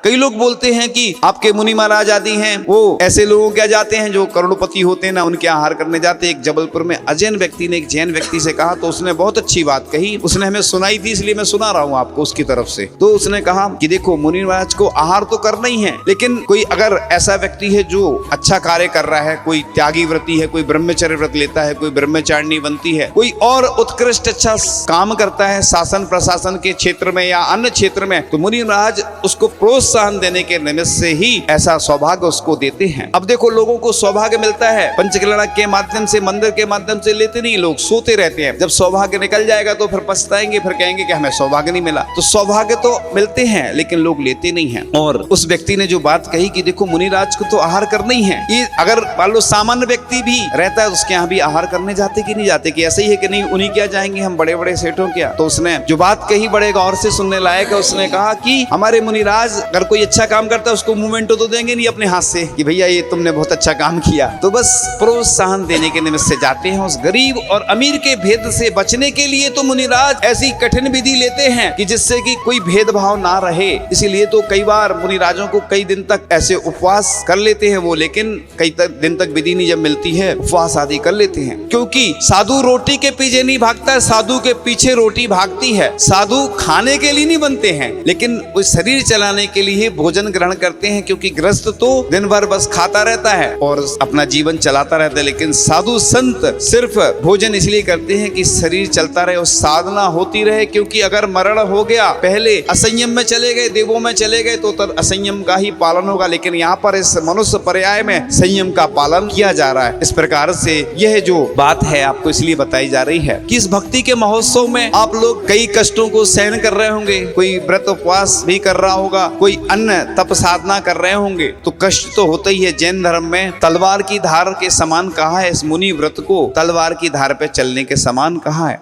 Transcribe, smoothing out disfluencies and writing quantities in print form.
कई लोग बोलते हैं कि आपके मुनि महाराज आदि हैं वो ऐसे लोगों के जाते हैं जो करोड़पति होते हैं ना, उनके आहार करने जाते हैं। एक जबलपुर में अजैन व्यक्ति ने एक जैन व्यक्ति से कहा तो उसने बहुत अच्छी बात कही, उसने हमें सुनाई थी इसलिए मैं सुना रहा हूँ आपको उसकी तरफ से। तो उसने कहा कि देखो मुनि महाराज को आहार तो करना ही है, लेकिन कोई अगर ऐसा व्यक्ति है जो अच्छा कार्य कर रहा है, कोई त्यागी व्रती है, कोई ब्रह्मचर्य व्रत लेता है, कोई ब्रह्मचारिणी बनती है, कोई और उत्कृष्ट अच्छा काम करता है शासन प्रशासन के क्षेत्र में या अन्य क्षेत्र में, तो मुनि महाराज उसको प्रोत्साहन देने के निमित्त से ही ऐसा सौभाग्य उसको देते हैं। अब देखो लोगों को सौभाग्य मिलता है पंचकल्याण के माध्यम से, मंदिर के माध्यम से लेते नहीं, लोग सोते रहते हैं। जब सौभाग्य निकल जाएगा तो फिर पछताएंगे, फिर कहेंगे कि हमें सौभाग्य नहीं मिला। तो सौभाग्य तो मिलते हैं लेकिन लोग लेते नहीं हैं। और उस व्यक्ति ने जो बात कही कि देखो मुनिराज को तो आहार करना ही है, ये अगर मान लो सामान्य व्यक्ति भी रहता है उसके यहाँ भी आहार करने जाते कि नहीं जाते, कि ऐसे ही है कि नहीं उन्हीं क्या जाएंगे हम बड़े बड़े सेठों क्या। तो उसने जो बात कही बड़े गौर से सुनने लायक है। उसने कहा कि हमारे मुनिराज अगर कोई अच्छा काम करता है उसको मूवमेंट तो देंगे नहीं अपने हाथ से कि भैया ये तुमने बहुत अच्छा काम किया, तो बस प्रोत्साहन देने के निमित्त से जाते हैं। उस गरीब और अमीर के भेद से बचने के लिए तो मुनिराज ऐसी कठिन विधि लेते हैं कि जिससे कि कोई भेदभाव ना रहे। इसीलिए तो कई बार मुनिराजों को कई दिन तक ऐसे उपवास कर लेते हैं वो, लेकिन कई दिन तक विधि नहीं जब मिलती है उपवास आदि कर लेते हैं। क्योंकि साधु रोटी के पीछे नहीं भागता है, साधु के पीछे रोटी भागती है। साधु खाने के लिए नहीं बनते हैं लेकिन वो शरीर चलाने के लिए भोजन ग्रहण करते हैं, क्योंकि गृहस्थ तो दिन भर बस खाता रहता है और अपना जीवन चलाता रहता है, लेकिन साधु संत सिर्फ भोजन इसलिए करते हैं कि शरीर चलता रहे और साधना होती रहे। क्योंकि अगर मरण हो गया, पहले असंयम में चले गए, देवों में चले गए तो तब असंयम का ही पालन होगा, लेकिन यहाँ पर इस मनुष्य पर्याय में संयम का पालन किया जा रहा है। इस प्रकार से यह जो बात है आपको इसलिए बताई जा रही है कि इस भक्ति के महोत्सव में आप लोग कई कष्टों को सहन कर रहे होंगे, कोई व्रत उपवास भी कर रहा होगा, कोई अन्य तप साधना कर रहे होंगे, तो कष्ट तो होता ही है। जैन धर्म में तलवार की धार के समान कहा है, इस मुनि व्रत को तलवार की धार पे चलने के समान कहा है।